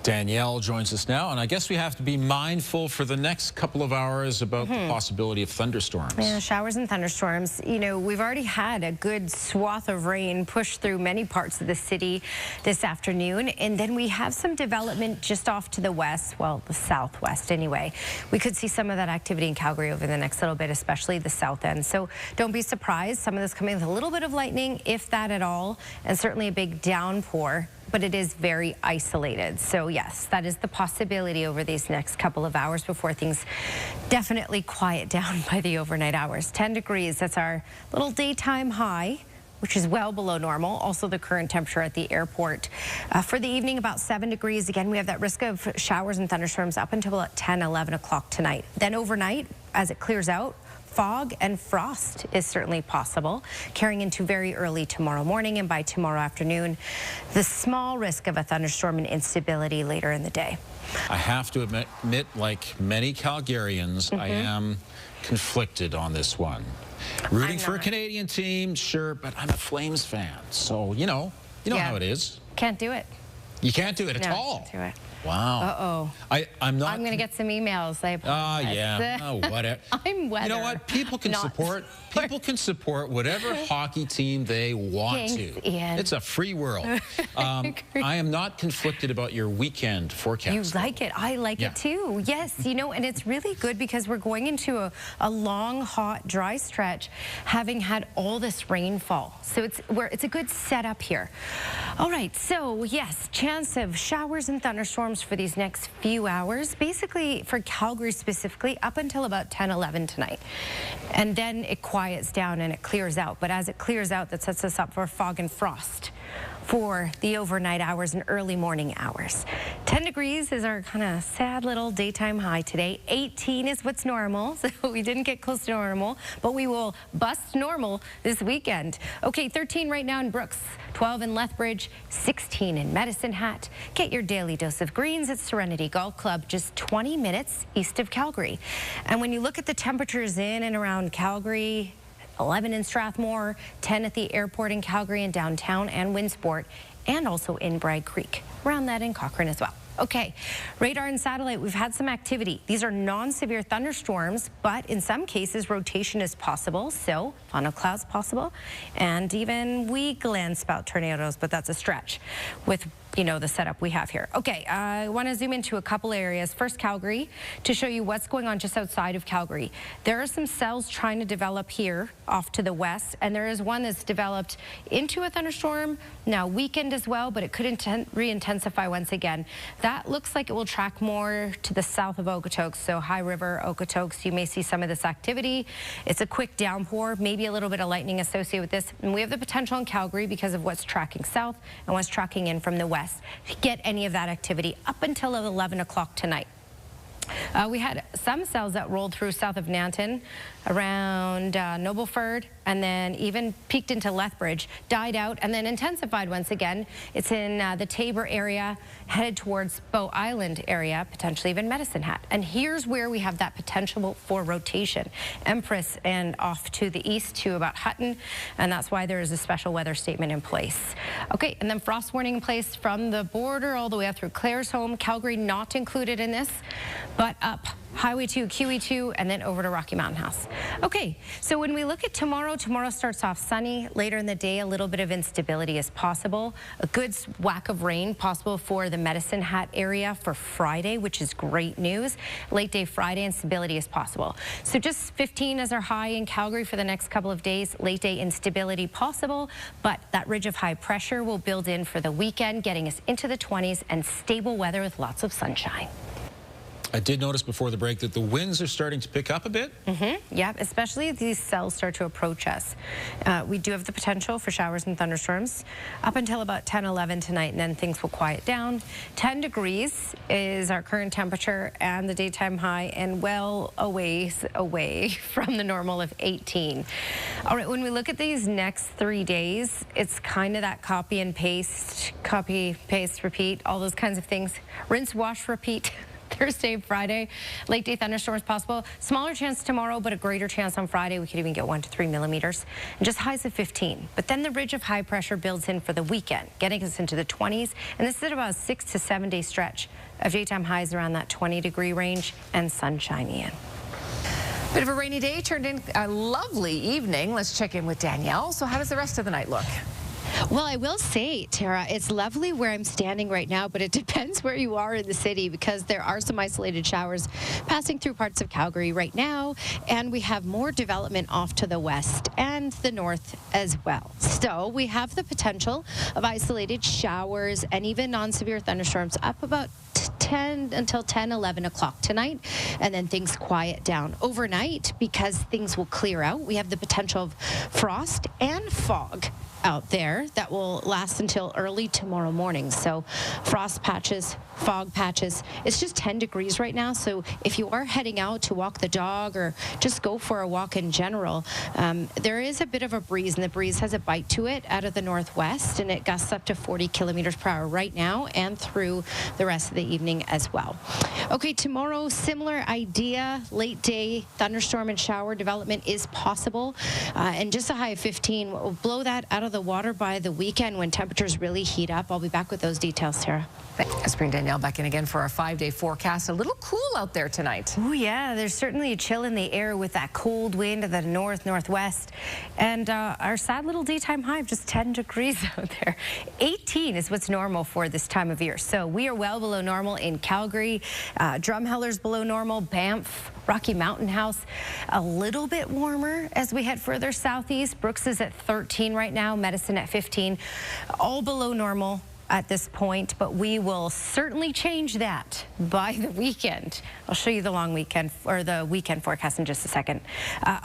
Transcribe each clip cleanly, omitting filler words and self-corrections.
Danielle joins us now, and I guess we have to be mindful for the next couple of hours about the possibility of thunderstorms. Yeah, showers and thunderstorms. You know, we've already had a good swath of rain push through many parts of the city this afternoon, and then we have some development just off to the west, well, the southwest anyway. We could see some of that activity in Calgary over the next little bit, especially the south end. So don't be surprised. Some of this coming with a little bit of lightning, if that at all, and certainly a big downpour. But it is very isolated. So yes, that is the possibility over these next couple of hours before things definitely quiet down by the overnight hours. 10 degrees, that's our little daytime high, which is well below normal. Also the current temperature at the airport. For the evening, about 7 degrees. Again, we have that risk of showers and thunderstorms up until about 10, 11 o'clock tonight. Then overnight, as it clears out, fog and frost is certainly possible, carrying into very early tomorrow morning, and by tomorrow afternoon, the small risk of a thunderstorm and instability later in the day. I have to admit, like many Calgarians, I am conflicted on this one. Rooting for a Canadian team, sure, but I'm a Flames fan, so you know how it is. Can't do it. You can't do it at all. Can't do it. Wow. Uh-oh. I'm not. I'm going to get some emails. I apologize. Yeah. Oh, whatever. I'm weather. You know what? People can support. People can support whatever hockey team they want to. Ian. It's a free world. I am not conflicted about your weekend forecast. You like it. I like it too. Yes. You know, and it's really good because we're going into a long, hot, dry stretch, having had all this rainfall. So it's a good setup here. All right. So yes, chance of showers and thunderstorms for these next few hours, basically for Calgary specifically, up until about 10, 11 tonight. And then it quiets down and it clears out. But as it clears out, that sets us up for fog and frost for the overnight hours and early morning hours. 10 degrees is our kind of sad little daytime high today. 18 is what's normal, so we didn't get close to normal, but we will bust normal this weekend. Okay, 13 right now in Brooks, 12 in Lethbridge, 16 in Medicine Hat. Get your daily dose of greens at Serenity Golf Club, just 20 minutes east of Calgary. And when you look at the temperatures in and around Calgary, 11 in Strathmore, 10 at the airport in Calgary and downtown and Winsport, and also in Bragg Creek. Around that in Cochrane as well. Okay, radar and satellite, we've had some activity. These are non-severe thunderstorms, but in some cases rotation is possible, so funnel clouds possible, and even weak land spout tornadoes, but that's a stretch with the setup we have here. Okay, I want to zoom into a couple areas. First, Calgary, to show you what's going on just outside of Calgary. There are some cells trying to develop here off to the west, and there is one that's developed into a thunderstorm, now weakened as well, but it could re-intensify once again. That looks like it will track more to the south of Okotoks, so High River, Okotoks. You may see some of this activity. It's a quick downpour, maybe a little bit of lightning associated with this, and we have the potential in Calgary because of what's tracking south and what's tracking in from the west. Get any of that activity up until 11 o'clock tonight. We had some cells that rolled through south of Nanton, around Nobleford, and then even peaked into Lethbridge, died out, and then intensified once again. It's in the Tabor area, headed towards Bow Island area, potentially even Medicine Hat. And here's where we have that potential for rotation. Empress and off to the east to about Hutton, and that's why there is a special weather statement in place. Okay, and then frost warning in place from the border all the way up through Claresholm. Calgary not included in this, but up Highway 2, QE2, and then over to Rocky Mountain House. Okay, so when we look at tomorrow starts off sunny. Later in the day, a little bit of instability is possible. A good whack of rain possible for the Medicine Hat area for Friday, which is great news. Late day Friday, instability is possible. So just 15 as our high in Calgary for the next couple of days. Late day instability possible, but that ridge of high pressure will build in for the weekend, getting us into the 20s and stable weather with lots of sunshine. I did notice before the break that the winds are starting to pick up a bit. Yeah, especially if these cells start to approach us. We do have the potential for showers and thunderstorms up until about 10, 11 tonight, and then things will quiet down. 10 degrees is our current temperature and the daytime high, and well away from the normal of 18. All right, when we look at these next 3 days, it's kind of that copy, paste, repeat, all those kinds of things. Rinse, wash, repeat. Thursday and Friday, late day thunderstorms possible. Smaller chance tomorrow, but a greater chance on Friday. We could even get 1 to 3 millimeters. And just highs of 15. But then the ridge of high pressure builds in for the weekend, getting us into the 20s. And this is about a 6 to 7 day stretch of daytime highs around that 20-degree range and sunshine in. Bit of a rainy day turned in a lovely evening. Let's check in with Danielle. So how does the rest of the night look? Well, I will say, Tara, it's lovely where I'm standing right now, but it depends where you are in the city because there are some isolated showers passing through parts of Calgary right now, and we have more development off to the west and the north as well. So we have the potential of isolated showers and even non-severe thunderstorms up about 10 until 10, 11 o'clock tonight, and then things quiet down overnight because things will clear out. We have the potential of frost and fog out there that will last until early tomorrow morning. So frost patches, fog patches. It's just 10 degrees right now. So if you are heading out to walk the dog or just go for a walk in general, there is a bit of a breeze, and the breeze has a bite to it out of the northwest, and it gusts up to 40 kilometers per hour right now and through the rest of the evening as well. Okay, tomorrow, similar idea. Late day thunderstorm and shower development is possible, and just a high of 15. We'll blow that out of the water by the weekend when temperatures really heat up. I'll be back with those details, Sarah. Let's bring Danielle back in again for our 5-day forecast. A little cool out there tonight. Oh yeah, there's certainly a chill in the air with that cold wind of the northwest, and our sad little daytime high of just 10 degrees out there. 18 is what's normal for this time of year, so we are well below normal in Calgary. Drumheller's below normal, Banff, Rocky Mountain House a little bit warmer as we head further southeast. Brooks is at 13 right now, Medicine at 15, all below normal at this point, but we will certainly change that by the weekend. I'll show you the long weekend or the weekend forecast in just a second.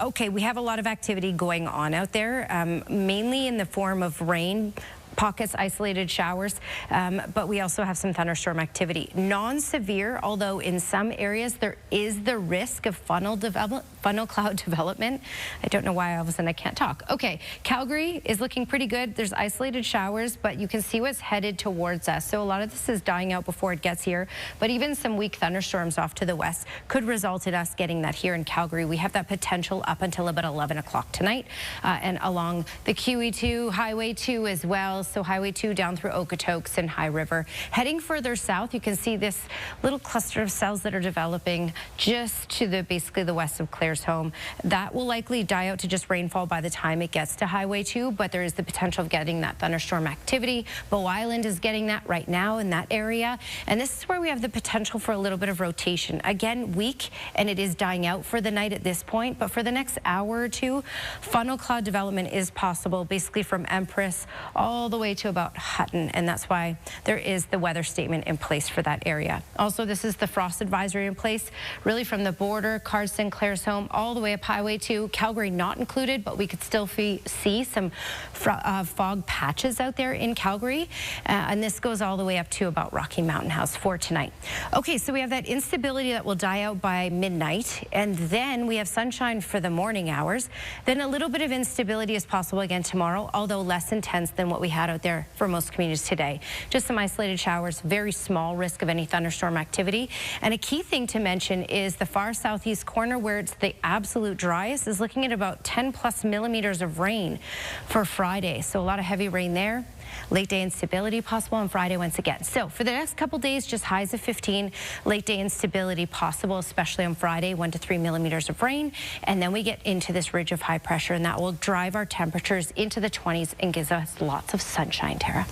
Okay, we have a lot of activity going on out there, mainly in the form of rain, pockets, isolated showers, but we also have some thunderstorm activity. Non-severe, although in some areas there is the risk of funnel cloud development. I don't know why all of a sudden I can't talk. Okay, Calgary is looking pretty good. There's isolated showers, but you can see what's headed towards us. So a lot of this is dying out before it gets here, but even some weak thunderstorms off to the west could result in us getting that here in Calgary. We have that potential up until about 11 o'clock tonight, and along the QE2, Highway 2 as well. So Highway 2 down through Okotoks and High River. Heading further south, you can see this little cluster of cells that are developing just to the basically the west of Claresholm. That will likely die out to just rainfall by the time it gets to Highway 2, but there is the potential of getting that thunderstorm activity. Bow Island is getting that right now in that area, and this is where we have the potential for a little bit of rotation. Again, weak, and it is dying out for the night at this point, but for the next hour or two, funnel cloud development is possible, basically from Empress all the way to about Hutton, and that's why there is the weather statement in place for that area. Also, this is the frost advisory in place, really from the border, Cardston, Claresholm, all the way up Highway 2, Calgary not included, but we could still see some fog patches out there in Calgary, and this goes all the way up to about Rocky Mountain House for tonight. Okay, so we have that instability that will die out by midnight, and then we have sunshine for the morning hours. Then a little bit of instability is possible again tomorrow, although less intense than what we had out there for most communities today. Just some isolated showers, very small risk of any thunderstorm activity. And a key thing to mention is the far southeast corner where it's the absolute driest is looking at about 10+ millimeters of rain for Friday. So a lot of heavy rain there. Late day instability possible on Friday once again. So for the next couple days, just highs of 15. Late day instability possible, especially on Friday, 1 to 3 millimeters of rain. And then we get into this ridge of high pressure, and that will drive our temperatures into the 20s and gives us lots of sunshine, Tara.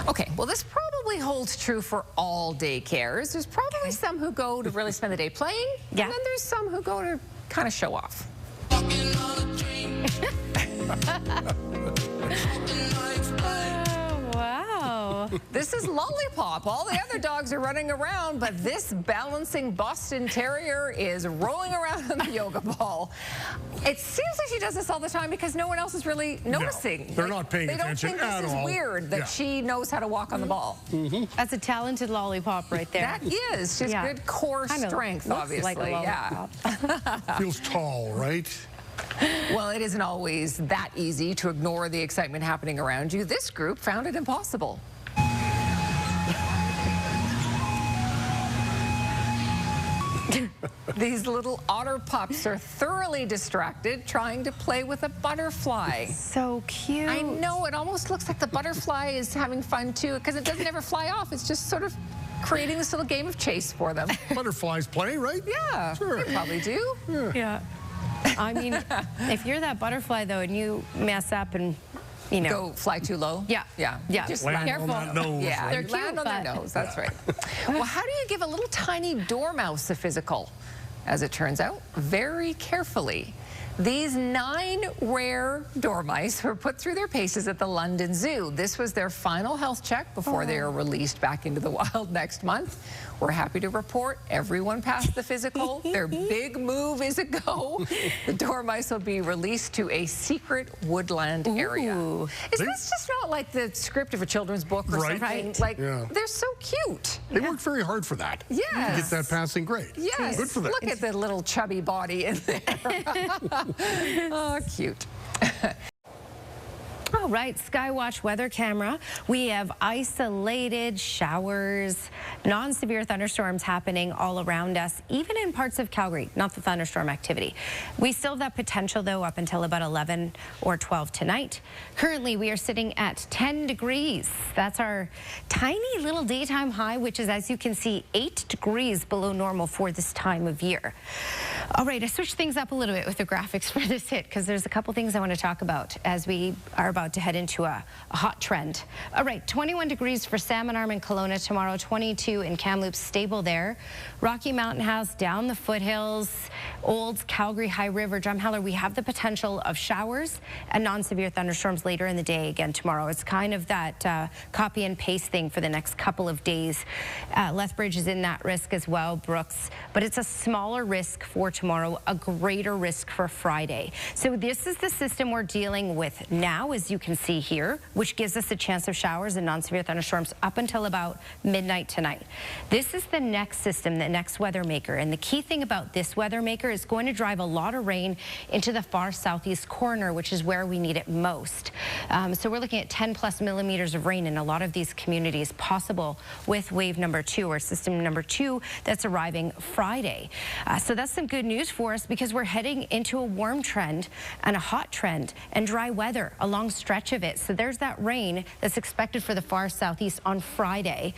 Okay, well, this probably holds true for all daycares. There's probably some who go to really spend the day playing, yeah, and then there's some who go to kind of show off. Wow. This is Lollipop. All the other dogs are running around, but this balancing Boston Terrier is rolling around on the yoga ball. It seems like she does this all the time because no one else is really noticing. No, they're not paying attention at all. They don't think this is weird that she knows how to walk on the ball. That's a talented lollipop right there. That is. She's good core strength, obviously. Like a lollipop. Feels tall, right? Well, it isn't always that easy to ignore the excitement happening around you. This group found it impossible. These little otter pups are thoroughly distracted trying to play with a butterfly. So cute. I know, it almost looks like the butterfly is having fun too, because it doesn't ever fly off. It's just sort of creating this little game of chase for them. Butterflies play, right? Yeah, Sure. they probably do. Yeah. I mean, if you're that butterfly, though, and you mess up and, you know. Go fly too low? Yeah. Yeah. Yeah. Just Land careful. on that nose. Yeah, They're you cute, land on their but- nose. That's right. Well, how do you give a little tiny dormouse a physical? As it turns out, very carefully. These 9 rare dormice were put through their paces at the London Zoo. This was their final health check before they are released back into the wild next month. We're happy to report everyone passed the physical. Their big move is a go. The dormice will be released to a secret woodland area. Is this just not like the script of a children's book or Right. something? Right. Like, Yeah. they're so cute. They worked very hard for that. Yes. To get that passing grade. Yes. Good for them. Look at the little chubby body in there. Oh, cute. All right, Skywatch weather camera. We have isolated showers, non-severe thunderstorms happening all around us, even in parts of Calgary, not the thunderstorm activity. We still have that potential, though, up until about 11 or 12 tonight. Currently, we are sitting at 10 degrees. That's our tiny little daytime high, which is, as you can see, 8 degrees below normal for this time of year. All right, I switched things up a little bit with the graphics for this hit because there's a couple things I want to talk about as we are about to head into a hot trend. All right, 21 degrees for Salmon Arm and Kelowna tomorrow, 22 in Kamloops, stable there. Rocky Mountain House, down the foothills, Olds, Calgary, High River, Drumheller, we have the potential of showers and non-severe thunderstorms later in the day again tomorrow. It's kind of that copy and paste thing for the next couple of days. Lethbridge is in that risk as well, Brooks, but it's a smaller risk for tomorrow, a greater risk for Friday. So this is the system we're dealing with now, as you can see here, which gives us a chance of showers and non-severe thunderstorms up until about midnight tonight. This is the next system, the next weather maker, and the key thing about this weather maker is going to drive a lot of rain into the far southeast corner, which is where we need it most. So we're looking at 10+ millimeters of rain in a lot of these communities, possible with wave number 2 or system number 2 that's arriving Friday. So that's some good news for us because we're heading into a warm trend and a hot trend and dry weather a long stretch of it. So there's that rain that's expected for the far southeast on Friday.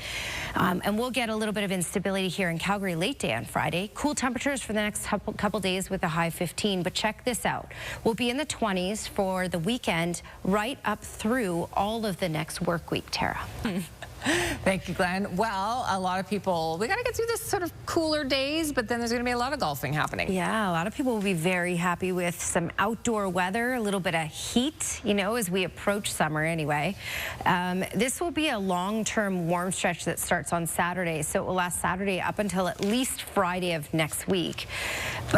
And we'll get a little bit of instability here in Calgary late day on Friday. Cool temperatures for the next couple days with a high 15. But check this out. We'll be in the 20s for the weekend right up through all of the next work week, Tara. Thank you, Glenn. Well, a lot of people, we got to get through this sort of cooler days, but then there's going to be a lot of golfing happening. Yeah, a lot of people will be very happy with some outdoor weather, a little bit of heat, you know, as we approach summer anyway. This will be a long-term warm stretch that starts on Saturday, so it will last Saturday up until at least Friday of next week.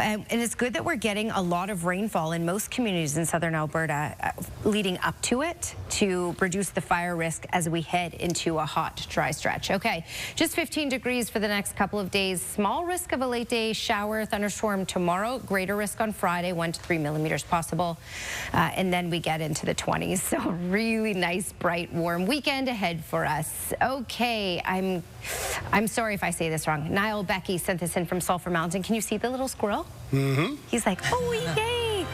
And it's good that we're getting a lot of rainfall in most communities in southern Alberta leading up to it to reduce the fire risk as we head into a hot, dry stretch. Okay, just 15 degrees for the next couple of days. Small risk of a late day shower, thunderstorm tomorrow. Greater risk on Friday, 1 to 3 millimeters possible. And then we get into the 20s. So really nice, bright, warm weekend ahead for us. Okay, I'm sorry if I say this wrong. Niall Becky sent this in from Sulphur Mountain. Can you see the little squirrel? Mm-hmm. He's like, oh, yay.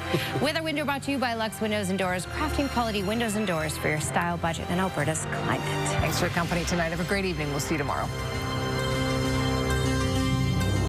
Weather window brought to you by Lux Windows and Doors, crafting quality windows and doors for your style, budget, and Alberta's climate. Thanks for your company tonight. Have a great evening. We'll see you tomorrow.